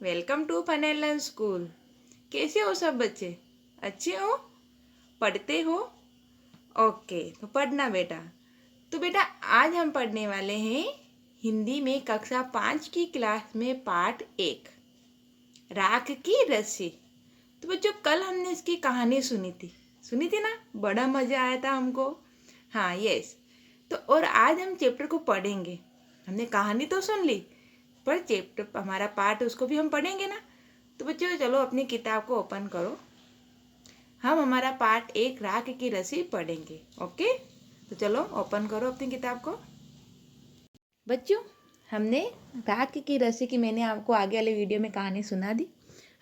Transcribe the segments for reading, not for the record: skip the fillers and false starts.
Welcome to fun and learn school. कैसे हो सब बच्चे? अच्छे हो? पढ़ते हो? ओके, तो पढ़ना बेटा। तो बेटा आज हम पढ़ने वाले हैं हिंदी में कक्षा 5 की क्लास में पाठ 1, राख की रस्सी। तो बच्चों कल हमने इसकी कहानी सुनी थी ना? बड़ा मज़ा आया था हमको। हाँ यस। तो और आज हम चैप्टर को पढ़ेंगे। हमने कहानी तो सुन ली, पर चैप्टर हमारा पार्ट उसको भी हम पढ़ेंगे ना। तो बच्चों चलो अपनी किताब को ओपन करो। हम हमारा पार्ट 1 राख की रस्सी पढ़ेंगे। ओके, तो चलो ओपन करो अपनी किताब को। बच्चों हमने राख की रस्सी की मैंने आपको आगे वाले वीडियो में कहानी सुना दी।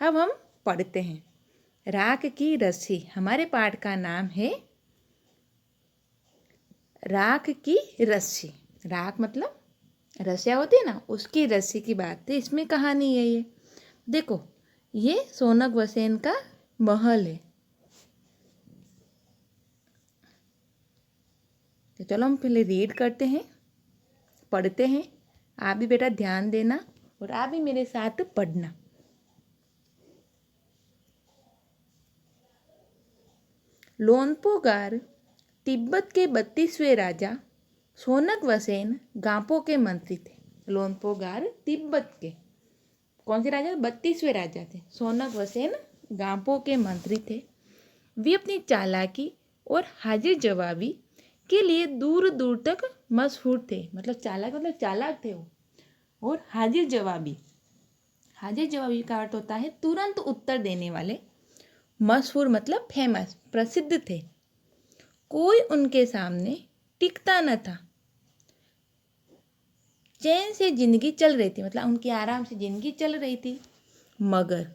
अब हम पढ़ते हैं। राख की रस्सी हमारे पाठ का नाम है राख की रस्सी। राख मतलब रस्सियाँ होती है ना, उसकी रस्सी की बात है। इसमें कहानी है ये। देखो ये सोनक वसेन का महल है। तो चलो हम पहले रीड करते हैं, पढ़ते हैं। आप भी बेटा ध्यान देना और आप भी मेरे साथ पढ़ना। लोनपोगार तिब्बत के 32वें राजा सोनक वसेन गांपो के मंत्री थे। लोनपोगार तिब्बत के कौन से राजा? 32वें राजा थे। सोनक वसेन गांपो के मंत्री थे। वे अपनी चालाकी और हाजिर जवाबी के लिए दूर दूर तक मशहूर थे। मतलब चालाक थे वो। और हाजिर जवाबी का अर्थ होता है तुरंत उत्तर देने वाले। मशहूर मतलब फेमस, प्रसिद्ध थे। कोई उनके सामने टिकता न था। चैन से जिंदगी चल रही थी, मतलब उनकी आराम से जिंदगी चल रही थी। मगर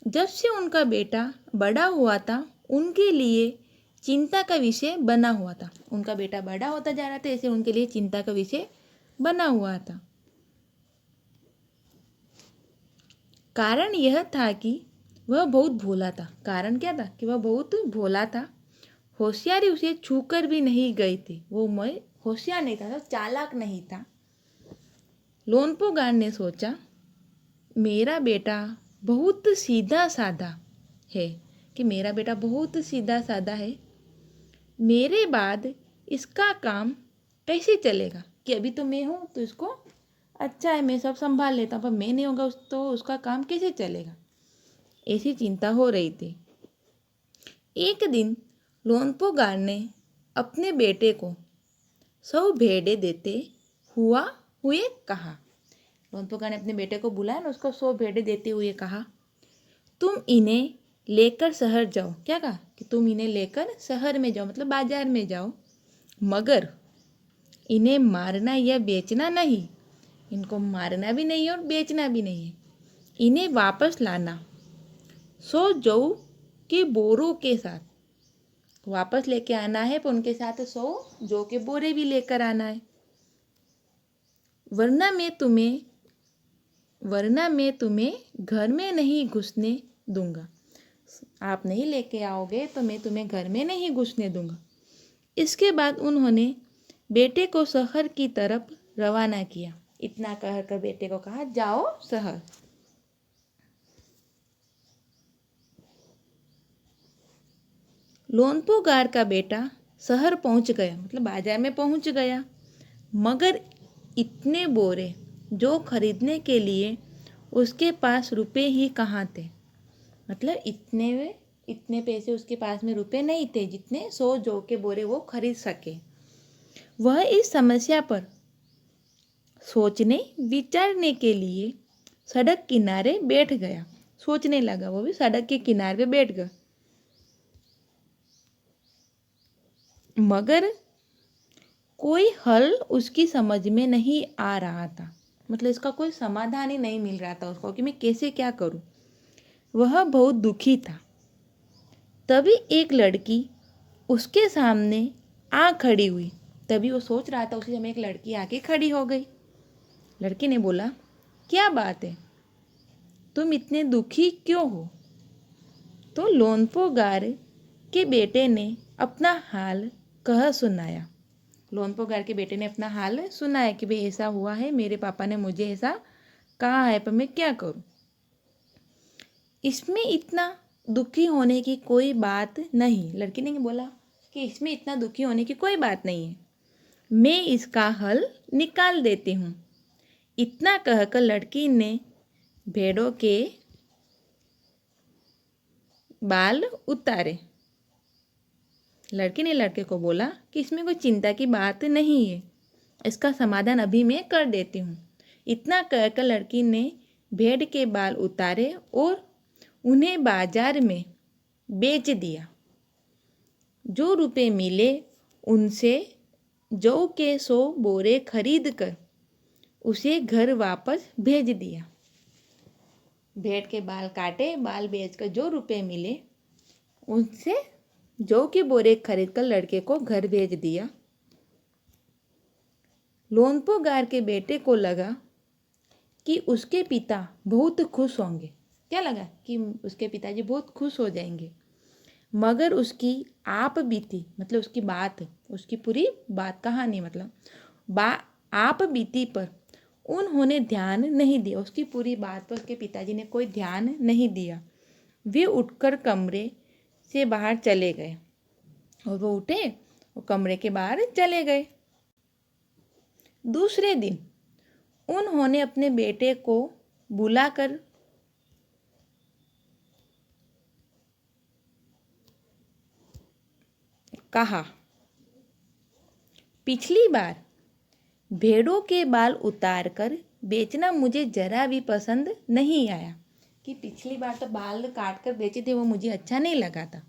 जब से उनका बेटा बड़ा हुआ था उनके लिए चिंता का विषय बना हुआ था। उनका बेटा बड़ा होता जा रहा था, ऐसे उनके लिए चिंता का विषय बना हुआ था। कारण यह था कि वह बहुत भोला था। कारण क्या था? कि वह बहुत भोला था। होशियारी उसे छूकर भी नहीं गई थी। वो मैं होशियार नहीं था, तो चालाक नहीं था। लोनपोगार ने सोचा मेरा बेटा बहुत सीधा साधा है, कि मेरा बेटा बहुत सीधा साधा है, मेरे बाद इसका काम कैसे चलेगा? कि अभी तो मैं हूँ तो इसको अच्छा है, मैं सब संभाल लेता हूँ, पर मैं नहीं होगा तो उसका काम कैसे चलेगा? ऐसी चिंता हो रही थी। एक दिन लोनपोगार ने अपने बेटे को 100 भेड़ें देते हुए कहा। लोनपोगार ने अपने बेटे को बुलाया ना, उसको 100 भेड़ें देते हुए कहा, तुम इन्हें लेकर शहर जाओ। क्या कहा? कि तुम इन्हें लेकर शहर में जाओ, मतलब बाजार में जाओ। मगर इन्हें मारना या बेचना नहीं। इनको मारना भी नहीं और बेचना भी नहीं है। इन्हें वापस लाना 100 जौ के बोरों के साथ। वापस लेके आना है, पर उनके साथ 100 जौ के बोरे भी लेकर आना है। वरना मैं तुम्हें घर में नहीं घुसने दूंगा। आप नहीं लेके आओगे तो मैं तुम्हें घर में नहीं घुसने दूंगा। इसके बाद उन्होंने बेटे को शहर की तरफ रवाना किया। इतना कहकर बेटे को कहा, जाओ शहर। लोनपोगार का बेटा शहर पहुंच गया, मतलब बाजार में पहुंच गया। मगर इतने बोरे जो खरीदने के लिए उसके पास रुपए ही कहाँ थे। मतलब इतने पैसे उसके पास में रुपए नहीं थे जितने 100 जौ के बोरे वो खरीद सके। वह इस समस्या पर सोचने विचारने के लिए सड़क किनारे बैठ गया। सोचने लगा, वो भी सड़क के किनारे पे बैठ गया। मगर कोई हल उसकी समझ में नहीं आ रहा था। मतलब इसका कोई समाधान ही नहीं मिल रहा था उसको, कि मैं कैसे क्या करूं। वह बहुत दुखी था। तभी एक लड़की उसके सामने आ खड़ी हुई। तभी वो सोच रहा था, उसी समय एक लड़की आके खड़ी हो गई। लड़की ने बोला, क्या बात है, तुम इतने दुखी क्यों हो? तो लोनपोगार के बेटे ने अपना हाल कह सुनाया। लोनपोगार के बेटे ने अपना हाल सुनाया कि भाई ऐसा हुआ है, मेरे पापा ने मुझे ऐसा कहा है, पर मैं क्या करूं? इसमें इतना दुखी होने की कोई बात नहीं। लड़की ने बोला कि इसमें इतना दुखी होने की कोई बात नहीं है, मैं इसका हल निकाल देती हूँ। इतना कहकर लड़की ने भेड़ों के बाल उतारे। लड़की ने लड़के को बोला कि इसमें कोई चिंता की बात नहीं है, इसका समाधान अभी मैं कर देती हूँ। इतना कहकर लड़की ने भेड़ के बाल उतारे और उन्हें बाजार में बेच दिया। जो रुपए मिले उनसे जौ के 100 बोरे खरीद कर उसे घर वापस भेज दिया। भेड़ के बाल काटे, बाल बेचकर जो रुपए मिले उनसे जौ के बोरे खरीद कर लड़के को घर भेज दिया। लोनपो गार के बेटे को लगा कि उसके पिता बहुत खुश होंगे। क्या लगा कि उसके पिताजी बहुत खुश हो जाएंगे। मगर उसकी आप बीती मतलब उसकी बात, उसकी पूरी बात कहानी मतलब आप बीती पर उन्होंने ध्यान नहीं दिया। उसकी पूरी बात पर उसके पिताजी ने कोई ध्यान नहीं दिया। वे उठकर कमरे से बाहर चले गए और वो उठे और कमरे के बाहर चले गए। दूसरे दिन उन्होंने अपने बेटे को बुलाकर कहा, पिछली बार भेड़ों के बाल उतारकर बेचना मुझे जरा भी पसंद नहीं आया। कि पिछली बार तो बाल काट कर बेचे थे, वो मुझे अच्छा नहीं लगा था।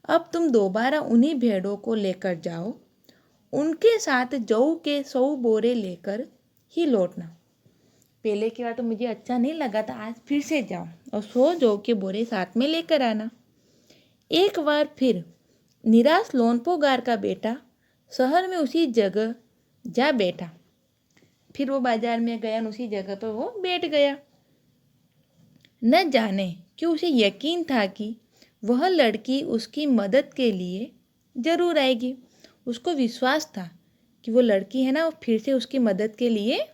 अब तुम दोबारा उन्हीं भेड़ों को लेकर जाओ, उनके साथ जौ के 100 बोरे लेकर ही लौटना। पहले की बार तो मुझे अच्छा नहीं लगा था, आज फिर से जाओ और 100 जौ के बोरे साथ में लेकर आना। एक बार फिर निराश लोनपो गार का बेटा शहर में उसी जगह जा बैठा। फिर वो बाजार में गया और उसी जगह पर वो बैठ गया। न जाने क्यों उसे यकीन था कि वह लड़की उसकी मदद के लिए ज़रूर आएगी। उसको विश्वास था कि वो लड़की है ना, वो फिर से उसकी मदद के लिए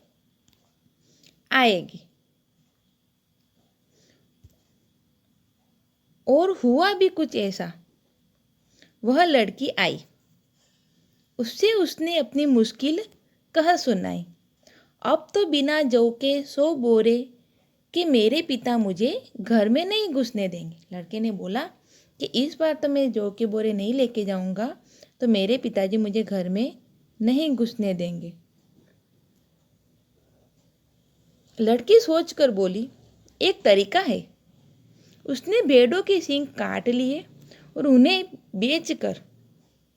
आएगी। और हुआ भी कुछ ऐसा। वह लड़की आई, उससे उसने अपनी मुश्किल कह सुनाई। अब तो बिना जौ के 100 बोरे कि मेरे पिता मुझे घर में नहीं घुसने देंगे। लड़के ने बोला कि इस बार तो मैं जौ के बोरे नहीं लेके जाऊंगा, तो मेरे पिताजी मुझे घर में नहीं घुसने देंगे। लड़की सोचकर बोली, एक तरीका है। उसने भेड़ों के सींग काट लिए और उन्हें बेचकर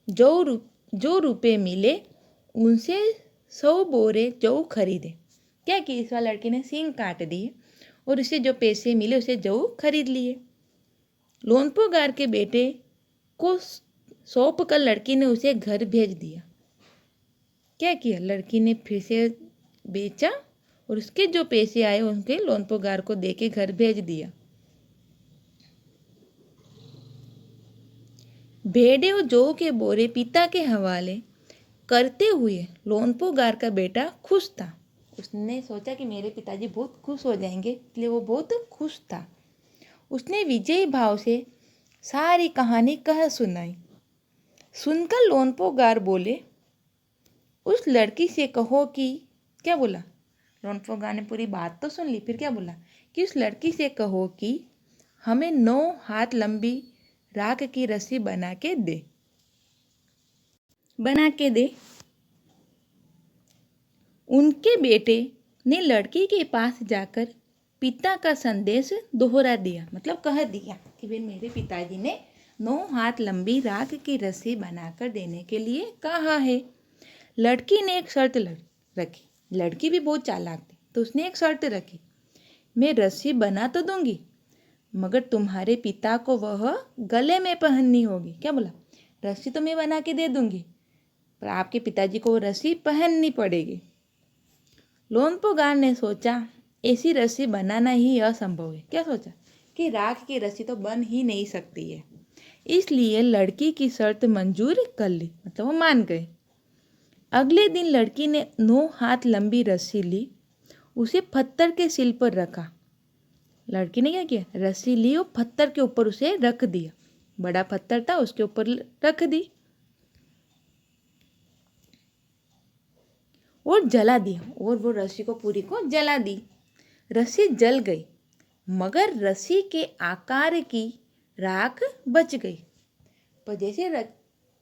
जो रुपए मिले उनसे 100 बोरे जौ खरीदे। क्या कि इस बार लड़की ने सींग काट दिए और उससे जो पैसे मिले उसे जौ खरीद लिए। लोनपो गार के बेटे को सौंप कर लड़की ने उसे घर भेज दिया। क्या किया, लड़की ने फिर से बेचा और उसके जो पैसे आए उनके लोनपो गार को देके घर भेज दिया। भेड़े और जौ के बोरे पिता के हवाले करते हुए लोनपो गार का बेटा खुश था। उसने सोचा कि मेरे पिताजी बहुत खुश हो जाएंगे, इसलिए वो बहुत खुश था। उसने विजयी भाव से सारी कहानी कह सुनाई। सुनकर लोनपो गार बोले, उस लड़की से कहो कि, क्या बोला, लोनपो गार ने पूरी बात तो सुन ली, फिर क्या बोला कि उस लड़की से कहो कि हमें 9 हाथ लंबी राख की रस्सी बना के दे। उनके बेटे ने लड़की के पास जाकर पिता का संदेश दोहरा दिया। मतलब कह दिया कि भाई मेरे पिताजी ने 9 हाथ लंबी राख की रस्सी बनाकर देने के लिए कहा है। लड़की ने एक शर्त रखी। लड़की भी बहुत चालाक थी, तो उसने एक शर्त रखी, मैं रस्सी बना तो दूंगी मगर तुम्हारे पिता को वह गले में पहननी होगी। क्या बोला, रस्सी तो मैं बना के दे दूंगी पर आपके पिताजी को वो रस्सी पहननी पड़ेगी। लोनपो गार ने सोचा ऐसी रस्सी बनाना ही असंभव है। क्या सोचा कि राख की रस्सी तो बन ही नहीं सकती है। इसलिए लड़की की शर्त मंजूर कर ली, मतलब वो मान गए। अगले दिन लड़की ने 9 हाथ लंबी रस्सी ली, उसे पत्थर के सिल पर रखा। लड़की ने क्या किया, रस्सी ली और पत्थर के ऊपर उसे रख दिया। बड़ा पत्थर था, उसके ऊपर रख दी और जला दिया, और वो रस्सी को पूरी को जला दी। रस्सी जल गई, मगर रस्सी के आकार की राख बच गई। पर जैसे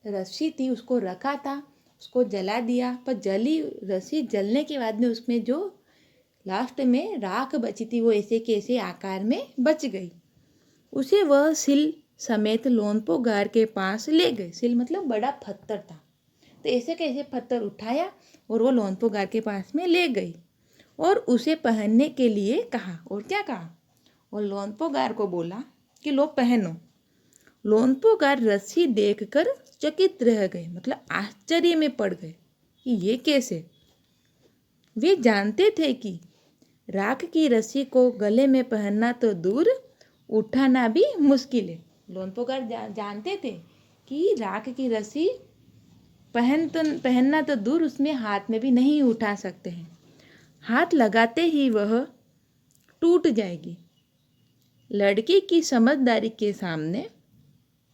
रस्सी थी उसको रखा था, उसको जला दिया, पर जली रस्सी जलने के बाद में उसमें जो लास्ट में राख बची थी वो ऐसे के ऐसे आकार में बच गई। उसे वह सिल समेत लोनपो गार के पास ले गए। सिल मतलब बड़ा पत्थर था, तो ऐसे कैसे पत्थर उठाया और वो लोनपो गार के पास में ले गई और उसे पहनने के लिए कहा। और क्या कहा, और लोनपो गार को बोला कि लो पहनो। लोनपो गार रस्सी देखकर चकित रह गए, मतलब आश्चर्य में पड़ गए कि ये कैसे। वे जानते थे कि राख की रस्सी को गले में पहनना तो दूर, उठाना भी मुश्किल है। लोनपो गार जानते थे कि राख की रस्सी पहनना तो दूर, उसमें हाथ में भी नहीं उठा सकते हैं। हाथ लगाते ही वह टूट जाएगी। लड़की की समझदारी के सामने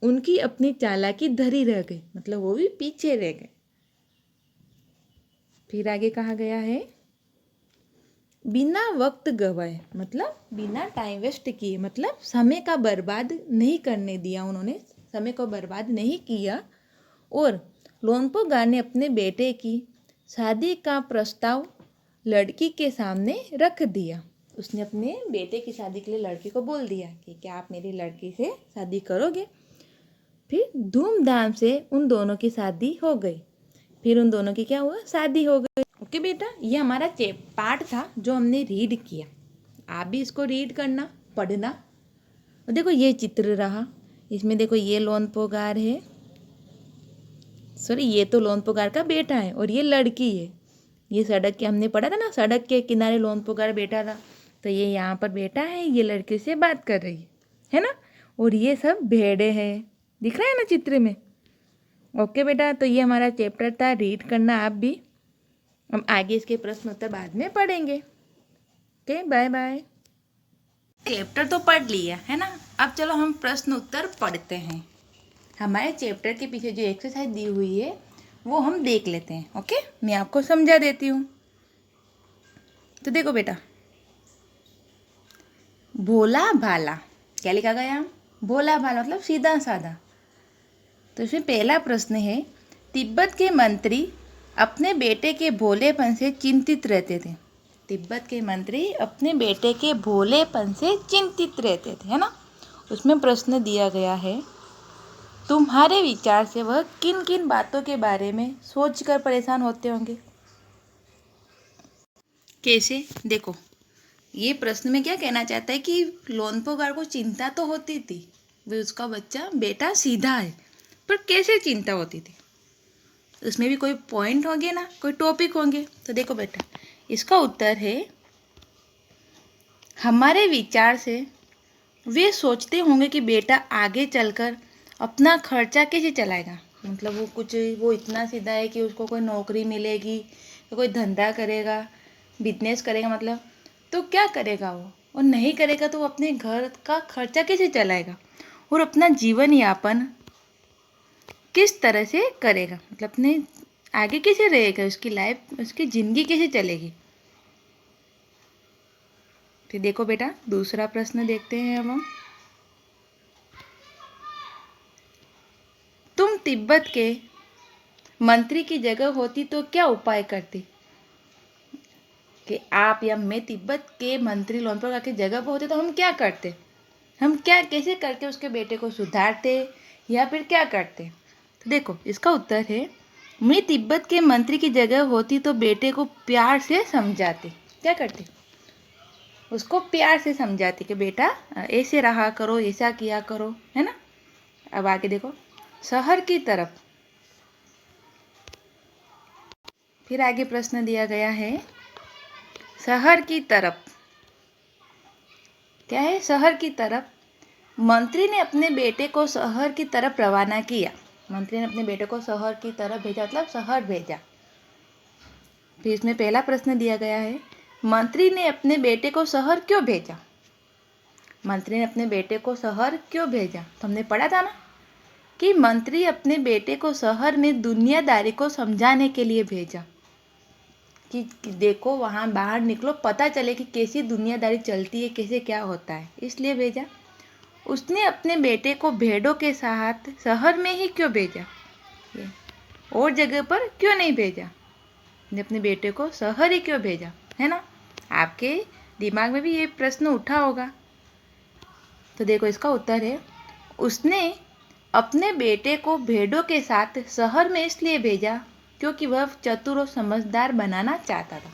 उनकी अपनी चालाकी धरी रह गई, मतलब वो भी पीछे रह गए। फिर आगे कहा गया है, बिना वक्त गवाए, मतलब बिना टाइम वेस्ट किए, मतलब समय का बर्बाद नहीं करने दिया उन्होंने, समय को बर्बाद नहीं किया। और लोनपो गार ने अपने बेटे की शादी का प्रस्ताव लड़की के सामने रख दिया। उसने अपने बेटे की शादी के लिए लड़की को बोल दिया कि क्या आप मेरी लड़की से शादी करोगे। फिर धूमधाम से उन दोनों की शादी हो गई। फिर उन दोनों की क्या हुआ, शादी हो गई। ओके बेटा, ये हमारा पार्ट था जो हमने रीड किया। आप भी इसको रीड करना, पढ़ना। और देखो ये चित्र रहा, इसमें देखो ये लोनपो गार है, सॉरी ये तो लोनपो गार का बेटा है और ये लड़की है। ये सड़क के हमने पढ़ा था ना, सड़क के किनारे लोनपो गार बैठा था, तो ये यहाँ पर बैठा है, ये लड़की से बात कर रही है ना। और ये सब भेड़े हैं, दिख रहा है ना चित्र में। ओके बेटा, तो ये हमारा चैप्टर था, रीड करना आप भी। हम आगे इसके प्रश्न उत्तर बाद में पढ़ेंगे। Okay, bye bye. चैप्टर तो पढ़ लिया है ना, अब चलो हम प्रश्न उत्तर पढ़ते हैं। हमारे चैप्टर के पीछे जो एक्सरसाइज दी हुई है वो हम देख लेते हैं। ओके, मैं आपको समझा देती हूँ। तो देखो बेटा, भोला भाला, क्या लिखा गया, भोला भाला मतलब सीधा साधा। तो इसमें पहला प्रश्न है, तिब्बत के मंत्री अपने बेटे के भोलेपन से चिंतित रहते थे। तिब्बत के मंत्री अपने बेटे के भोलेपन से चिंतित रहते थे, है ना। उसमें प्रश्न दिया गया है, तुम्हारे विचार से वह किन किन बातों के बारे में सोचकर परेशान होते होंगे। कैसे, देखो ये प्रश्न में क्या कहना चाहता है कि लोनपो गार को चिंता तो होती थी, वे उसका बच्चा बेटा सीधा है, पर कैसे चिंता होती थी। उसमें भी कोई पॉइंट होंगे ना, कोई टॉपिक होंगे। तो देखो बेटा, इसका उत्तर है, हमारे विचार से वे सोचते होंगे कि बेटा आगे चलकर अपना खर्चा कैसे चलाएगा। मतलब वो इतना सीधा है कि उसको कोई नौकरी मिलेगी, तो कोई धंधा करेगा, बिजनेस करेगा, मतलब तो क्या करेगा वो, और नहीं करेगा तो वो अपने घर का खर्चा कैसे चलाएगा और अपना जीवन यापन किस तरह से करेगा, मतलब अपने आगे कैसे रहेगा, उसकी लाइफ, उसकी ज़िंदगी कैसे चलेगी। फिर देखो बेटा, दूसरा प्रश्न देखते हैं अब हम। तुम तिब्बत के मंत्री की जगह होती तो क्या उपाय करती। कि आप या मैं तिब्बत के मंत्री लोनपो गार की जगह पर होते तो हम क्या करते, हम क्या कैसे करके उसके बेटे को सुधारते या फिर क्या करते। तो देखो इसका उत्तर है, मैं तिब्बत के मंत्री की जगह होती तो बेटे को प्यार से समझाती। क्या करती, उसको प्यार से समझाती कि बेटा ऐसे रहा करो, ऐसा किया करो, है ना। अब आगे देखो, शहर की तरफ, फिर आगे प्रश्न दिया गया है, शहर की तरफ क्या है, शहर की तरफ मंत्री ने अपने बेटे को शहर की तरफ रवाना किया। मंत्री ने अपने बेटे को शहर की तरफ भेजा, मतलब शहर भेजा। फिर इसमें पहला प्रश्न दिया गया है, मंत्री ने अपने बेटे को शहर क्यों भेजा। मंत्री ने अपने बेटे को शहर क्यों भेजा? तो हमने पढ़ा था ना कि मंत्री अपने बेटे को शहर में दुनियादारी को समझाने के लिए भेजा कि देखो वहाँ बाहर निकलो, पता चले कि कैसी दुनियादारी चलती है, कैसे क्या होता है, इसलिए भेजा। उसने अपने बेटे को भेड़ों के साथ शहर में ही क्यों भेजा? और जगह पर क्यों नहीं भेजा? ने अपने बेटे को शहर ही क्यों भेजा, है ना? आपके दिमाग में भी ये प्रश्न उठा होगा। तो देखो इसका उत्तर है, उसने अपने बेटे को भेड़ों के साथ शहर में इसलिए भेजा क्योंकि वह चतुर और समझदार बनाना चाहता था।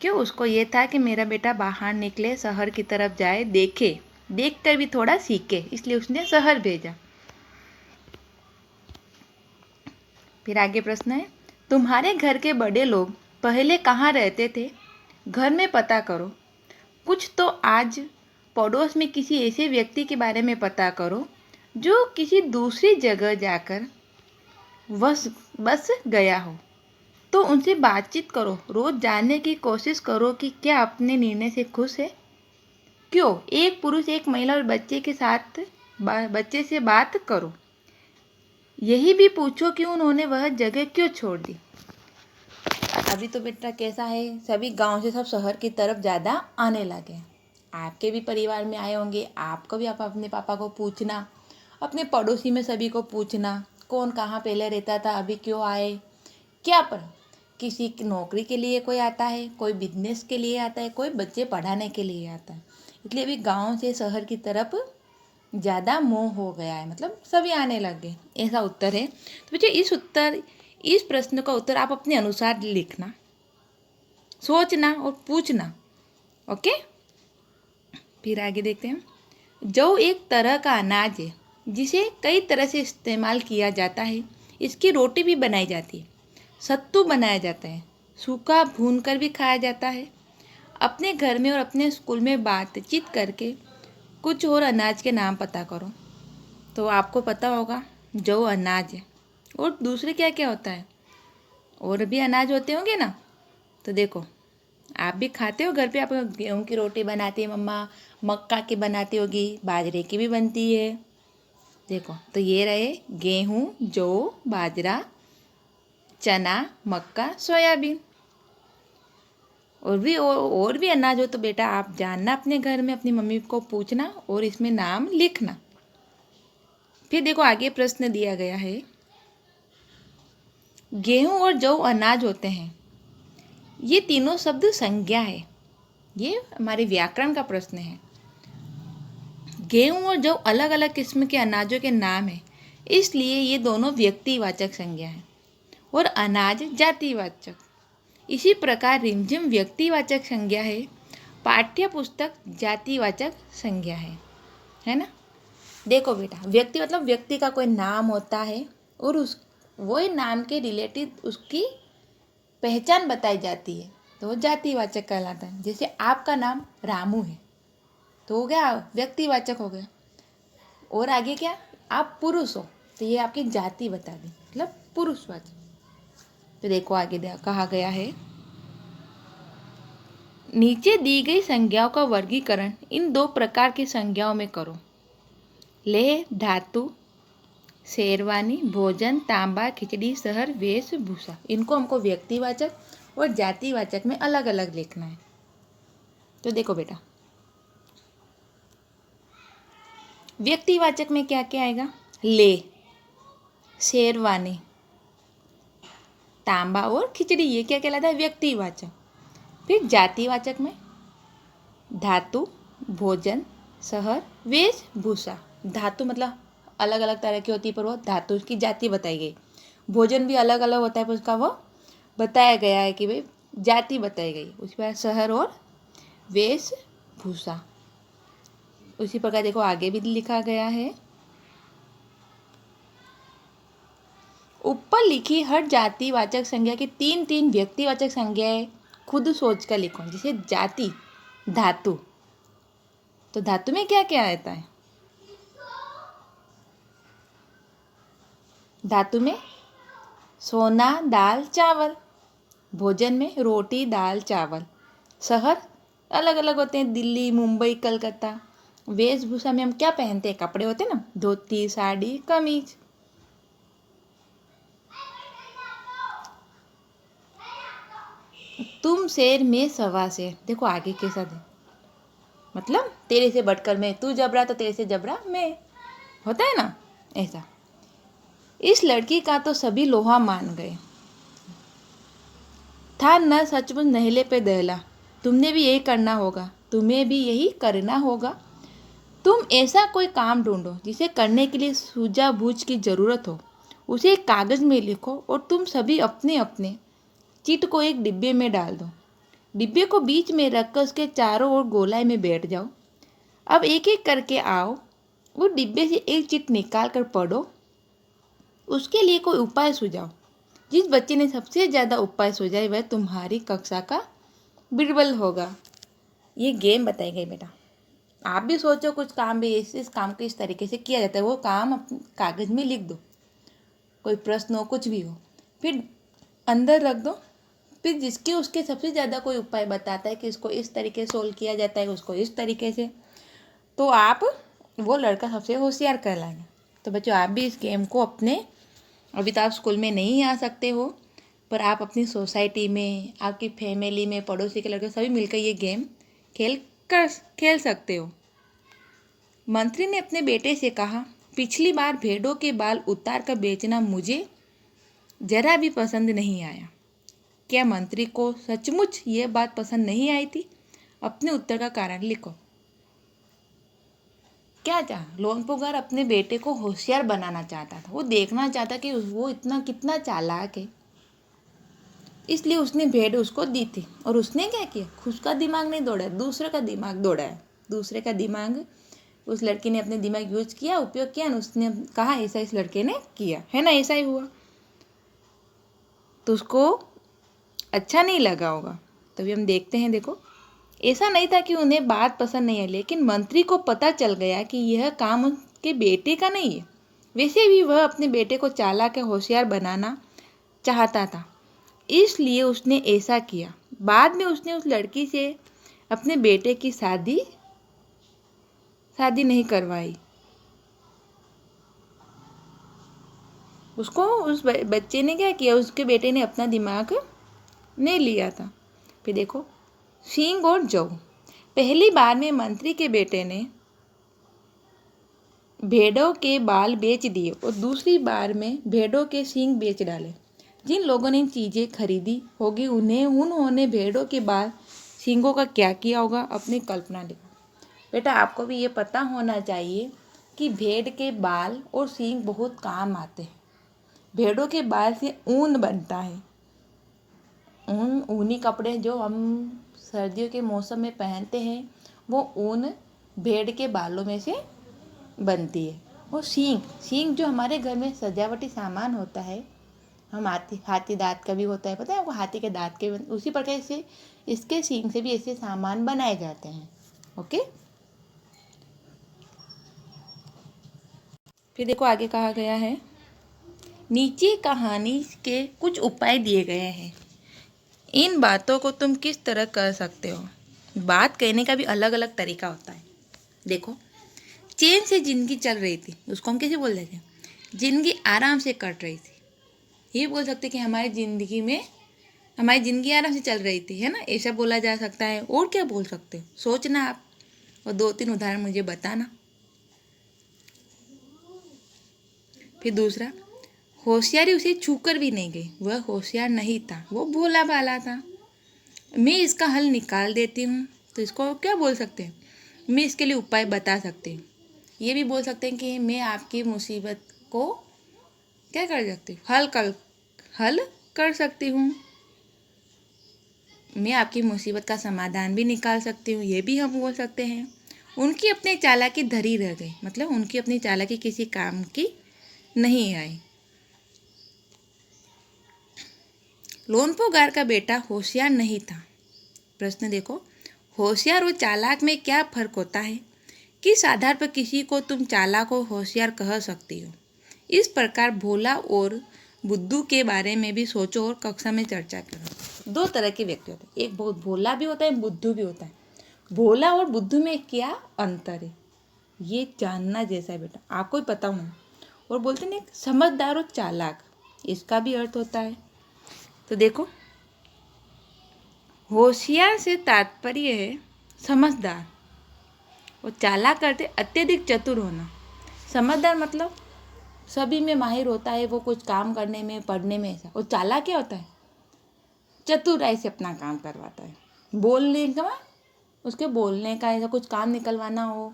क्यों? उसको ये था कि मेरा बेटा बाहर निकले, शहर की तरफ जाए, देखे, देख कर भी थोड़ा सीखे, इसलिए उसने शहर भेजा। फिर आगे प्रश्न है, तुम्हारे घर के बड़े लोग पहले कहाँ रहते थे? घर में पता करो। कुछ तो आज पड़ोस में किसी ऐसे व्यक्ति के बारे में पता करो जो किसी दूसरी जगह जाकर बस गया हो, तो उनसे बातचीत करो। रोज जानने की कोशिश करो कि क्या अपने निर्णय से खुश है। क्यों? एक पुरुष, एक महिला और बच्चे से बात करो। यही भी पूछो कि उन्होंने वह जगह क्यों छोड़ दी। अभी तो बेटा कैसा है, सभी गांव से सब शहर की तरफ ज़्यादा आने लगे। आपके भी परिवार में आए होंगे, आपको भी आप अपने पापा को पूछना, अपने पड़ोसी में सभी को पूछना, कौन कहाँ पहले रहता था, अभी क्यों आए, क्या पर किसी की नौकरी के लिए कोई आता है, कोई बिजनेस के लिए आता है, कोई बच्चे पढ़ाने के लिए आता है। इसलिए अभी गाँव से शहर की तरफ ज़्यादा मोह हो गया है, मतलब सभी आने लग गए, ऐसा उत्तर है। तो बच्चे इस प्रश्न का उत्तर आप अपने अनुसार लिखना, सोचना और पूछना। ओके, फिर आगे देखते हैं। जौ एक तरह का अनाज है जिसे कई तरह से इस्तेमाल किया जाता है। इसकी रोटी भी बनाई जाती है, सत्तू बनाया जाता है, सूखा भून कर भी खाया जाता है। अपने घर में और अपने स्कूल में बातचीत करके कुछ और अनाज के नाम पता करो। तो आपको पता होगा जौ अनाज है, और दूसरे क्या क्या होता है, और भी अनाज होते होंगे ना। तो देखो आप भी खाते हो घर पे, आप गेहूं की रोटी बनाती है मम्मा, मक्का की बनाती होगी, बाजरे की भी बनती है। देखो तो ये रहे गेहूं, जौ, बाजरा, चना, मक्का, सोयाबीन। और भी अनाज हो तो बेटा आप जानना, अपने घर में अपनी मम्मी को पूछना और इसमें नाम लिखना। फिर देखो आगे प्रश्न दिया गया है, गेहूं और जौ अनाज होते हैं, ये तीनों शब्द संज्ञा है। ये हमारे व्याकरण का प्रश्न है। गेहूं और जौ अलग अलग किस्म के अनाजों के नाम हैं, इसलिए ये दोनों व्यक्तिवाचक संज्ञा है और अनाज जातिवाचक। इसी प्रकार रिमझिम व्यक्तिवाचक संज्ञा है, पाठ्य पुस्तक जातिवाचक संज्ञा है ना। देखो बेटा, व्यक्ति मतलब व्यक्ति का कोई नाम होता है और वही नाम के रिलेटेड उसकी पहचान बताई जाती है, तो वो जातिवाचक कहलाता है। जैसे आपका नाम रामू है तो हो गया व्यक्तिवाचक हो गया। और आगे क्या, आप पुरुष हो तो ये आपकी जाति बता दी, मतलब पुरुषवाचक। तो देखो आगे कहा गया है, नीचे दी गई संज्ञाओं का वर्गीकरण इन दो प्रकार की संज्ञाओं में करो। लेह, धातु, शेरवानी, भोजन, तांबा, खिचड़ी, शहर, वेशभूषा। इनको हमको व्यक्तिवाचक और जातिवाचक में अलग अलग लिखना है। तो देखो बेटा, व्यक्तिवाचक में क्या क्या आएगा, ले, शेरवानी, तांबा और खिचड़ी, ये क्या कहलाता है, व्यक्तिवाचक। फिर जातिवाचक में धातु, भोजन, शहर, वेशभूषा। धातु मतलब अलग अलग तरह की होती है, पर वो धातु की जाति बताई गई। भोजन भी अलग अलग होता है, पर उसका वो बताया गया है कि भाई जाति बताई गई। उसके बाद शहर और वेशभूषा। उसी प्रकार देखो आगे भी लिखा गया है, ऊपर लिखी हर जातिवाचक संज्ञा की तीन तीन व्यक्तिवाचक संज्ञाएं खुद सोच कर लिखो। जैसे जाति, धातु, तो धातु में क्या क्या आता है, धातु में सोना, दाल, चावल। भोजन में रोटी, दाल, चावल। शहर अलग अलग होते हैं, दिल्ली, मुंबई, कलकत्ता। वेशभूषा में हम क्या पहनते हैं, कपड़े होते हैं ना, धोती, साड़ी, कमीज। तुम शेर मैं सवा शेर, देखो आगे कैसा दे, मतलब तेरे से बढ़कर मैं, तू जबरा तो तेरे से जबरा मैं, होता है ना ऐसा। इस लड़की का तो सभी लोहा मान गए, था न सचमुच नहले पे दहला। तुमने भी यही करना होगा, तुम्हें भी यही करना होगा। तुम ऐसा कोई काम ढूंढो जिसे करने के लिए सूझबूझ की ज़रूरत हो, उसे एक कागज़ में लिखो और तुम सभी अपने अपने चिट को एक डिब्बे में डाल दो। डिब्बे को बीच में रखकर उसके चारों ओर गोलाई में बैठ जाओ। अब एक एक करके आओ, वो डिब्बे से एक चिट निकाल कर पढ़ो, उसके लिए कोई उपाय सुझाओ। जिस बच्चे ने सबसे ज़्यादा उपाय सुझाए वह तुम्हारी कक्षा का बिरबल होगा। ये गेम बताई गई बेटा। आप भी सोचो कुछ काम भी इस काम को इस तरीके से किया जाता है, वो काम अपने कागज़ में लिख दो, कोई प्रश्न हो कुछ भी हो, फिर अंदर रख दो। फिर जिसके उसके सबसे ज़्यादा कोई उपाय बताता है कि इसको इस तरीके से सोल्व किया जाता है, उसको इस तरीके से, तो आप वो लड़का सबसे होशियार कहलाएगा। तो बच्चों आप भी इस गेम को अपने, अभी तो आप स्कूल में नहीं आ सकते हो, पर आप अपनी सोसाइटी में, आपकी फैमिली में, पड़ोसी के लड़के सभी मिलकर ये गेम खेल सकते हो। मंत्री ने अपने बेटे से कहा, पिछली बार भेड़ों के बाल उतार कर बेचना मुझे जरा भी पसंद नहीं आया। क्या मंत्री को सचमुच ये बात पसंद नहीं आई थी? अपने उत्तर का कारण लिखो। क्या चाहा? लोनपोगार अपने बेटे को होशियार बनाना चाहता था। वो देखना चाहता कि वो इतना कितना चालाक है, इसलिए उसने भेड़ उसको दी थी। और उसने क्या किया, खुद का दिमाग नहीं दौड़ाया, दूसरे का दिमाग दौड़ाया। दूसरे का दिमाग, उस लड़की ने अपने दिमाग यूज किया, उपयोग किया, और उसने कहा ऐसा इस लड़के ने किया है ना, ऐसा ही हुआ। तो उसको अच्छा नहीं लगा होगा। तभी हम देखते हैं, देखो ऐसा नहीं था कि उन्हें बात पसंद नहीं आई, लेकिन मंत्री को पता चल गया कि यह काम उनके बेटे का नहीं है। वैसे भी वह अपने बेटे को चालाक या होशियार बनाना चाहता था, इसलिए उसने ऐसा किया। बाद में उसने उस लड़की से अपने बेटे की शादी नहीं करवाई। उसको उस बच्चे ने क्या किया, उसके बेटे ने अपना दिमाग नहीं लिया था। फिर देखो सींग और जौ। पहली बार में मंत्री के बेटे ने भेड़ों के बाल बेच दिए और दूसरी बार में भेड़ों के सींग बेच डाले। जिन लोगों ने चीज़ें खरीदी होगी उन्होंने भेड़ों के बाल सींगों का क्या किया होगा, अपनी कल्पना लिखो। बेटा आपको भी ये पता होना चाहिए कि भेड़ के बाल और सींग बहुत काम आते हैं। भेड़ों के बाल से ऊन बनता है, ऊनी कपड़े जो हम सर्दियों के मौसम में पहनते हैं, वो ऊन भेड़ के बालों में से बनती है। और सींग जो हमारे घर में सजावटी सामान होता है, हम हाथी दांत का भी होता है, पता है आपको, हाथी के दांत के, उसी प्रकार से इसके सींग से भी ऐसे सामान बनाए जाते हैं। ओके, फिर देखो आगे कहा गया है, नीचे कहानी के कुछ उपाय दिए गए हैं। इन बातों को तुम किस तरह कर सकते हो। बात कहने का भी अलग अलग तरीका होता है। देखो, चैन से जिंदगी चल रही थी, उसको हम कैसे बोल देते हैं, जिंदगी आराम से कट रही थी। ये बोल सकते कि हमारी ज़िंदगी आराम से चल रही थी, है ना, ऐसा बोला जा सकता है। और क्या बोल सकते हो, सोचना आप, और 2-3 उदाहरण मुझे बताना। फिर दूसरा, होशियारी उसे छूकर भी नहीं गई। वह होशियार नहीं था, वो भोला भाला था। मैं इसका हल निकाल देती हूँ, तो इसको क्या बोल सकते हैं, मैं इसके लिए उपाय बता सकती हूँ। ये भी बोल सकते हैं कि मैं आपकी मुसीबत को क्या कर सकती हूँ, हल कर सकती हूँ। मैं आपकी मुसीबत का समाधान भी निकाल सकती हूँ, ये भी हम बोल सकते हैं। उनकी अपनी चालाकी धरी रह गई, मतलब उनकी अपनी चालाकी किसी काम की नहीं आई। लोनपोगार का बेटा होशियार नहीं था। प्रश्न देखो, होशियार और चालाक में क्या फर्क होता है? किस आधार पर किसी को तुम चालाक और होशियार कह सकती हो? इस प्रकार भोला और बुद्धू के बारे में भी सोचो और कक्षा में चर्चा करो। 2 तरह के व्यक्ति होते हैं, एक बहुत भोला भी होता है, बुद्धू भी होता है। भोला और बुद्धू में क्या अंतर है, ये जानना जैसा है बेटा, आपको ही पता होना। और बोलते ना समझदार और चालाक, इसका भी अर्थ होता है। तो देखो, होशियार से तात्पर्य है समझदार, और चालाक करते अत्यधिक चतुर होना। समझदार मतलब सभी में माहिर होता है, वो कुछ काम करने में, पढ़ने में ऐसा। और चालाक क्या होता है, चतुराई से अपना काम करवाता है। बोलने का, उसके बोलने का, ऐसा कुछ काम निकलवाना हो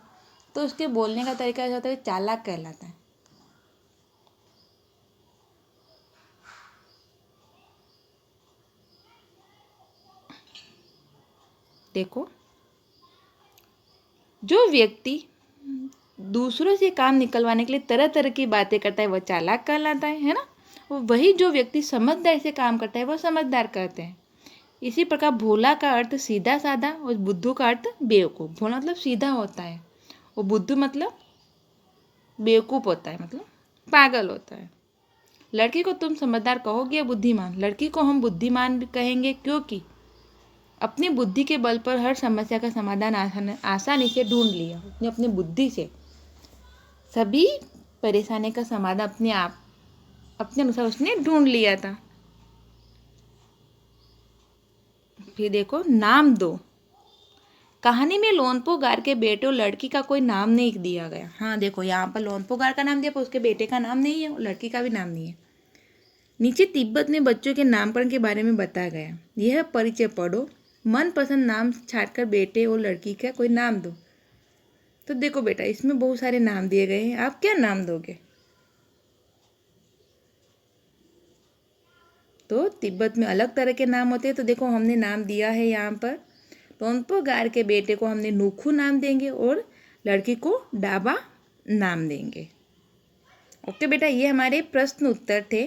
तो उसके बोलने का तरीका ऐसा होता है, चालाक कहलाता है। देखो, जो व्यक्ति दूसरों से काम निकलवाने के लिए तरह तरह की बातें करता है वह चालाक कहलाता है ना। और वही जो व्यक्ति समझदार से काम करता है वह समझदार कहते हैं। इसी प्रकार भोला का अर्थ सीधा साधा और बुद्धू का अर्थ बेवकूफ़। भोला मतलब सीधा होता है और बुद्धू मतलब बेवकूफ़ होता है, मतलब पागल होता है। लड़की को तुम समझदार कहोगे या बुद्धिमान? लड़की को हम बुद्धिमान भी कहेंगे, क्योंकि अपनी बुद्धि के बल पर हर समस्या का समाधान आसानी से ढूंढ लिया। उसने अपनी बुद्धि से सभी परेशानी का समाधान अपने आप, अपने अनुसार उसने ढूंढ लिया था। फिर देखो, नाम दो। कहानी में लोनपोगार के बेटे और लड़की का कोई नाम नहीं दिया गया। हाँ देखो, यहाँ पर लोनपोगार का नाम दिया पर उसके बेटे का नाम नहीं है, लड़की का भी नाम नहीं है। नीचे तिब्बत में बच्चों के नामकरण के बारे में बताया गया। यह परिचय पढ़ो, मनपसंद नाम छांटकर बेटे और लड़की का कोई नाम दो। तो देखो बेटा, इसमें बहुत सारे नाम दिए गए हैं, आप क्या नाम दोगे? तो तिब्बत में अलग तरह के नाम होते हैं। तो देखो, हमने नाम दिया है यहाँ पर, लोनपोगार के बेटे को हमने नूखू नाम देंगे और लड़की को डाबा नाम देंगे। ओके बेटा, ये हमारे प्रश्न उत्तर थे।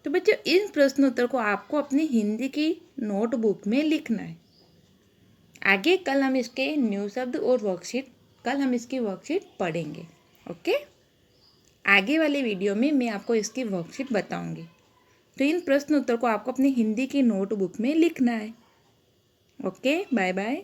तो बच्चों, इन प्रश्न उत्तर को आपको अपनी हिंदी की नोटबुक में लिखना है। आगे कल हम इसके न्यू शब्द और वर्कशीट, कल हम इसकी वर्कशीट पढ़ेंगे। ओके, आगे वाले वीडियो में मैं आपको इसकी वर्कशीट बताऊंगी। तो इन प्रश्न उत्तर को आपको अपनी हिंदी की नोटबुक में लिखना है। Okay, bye bye.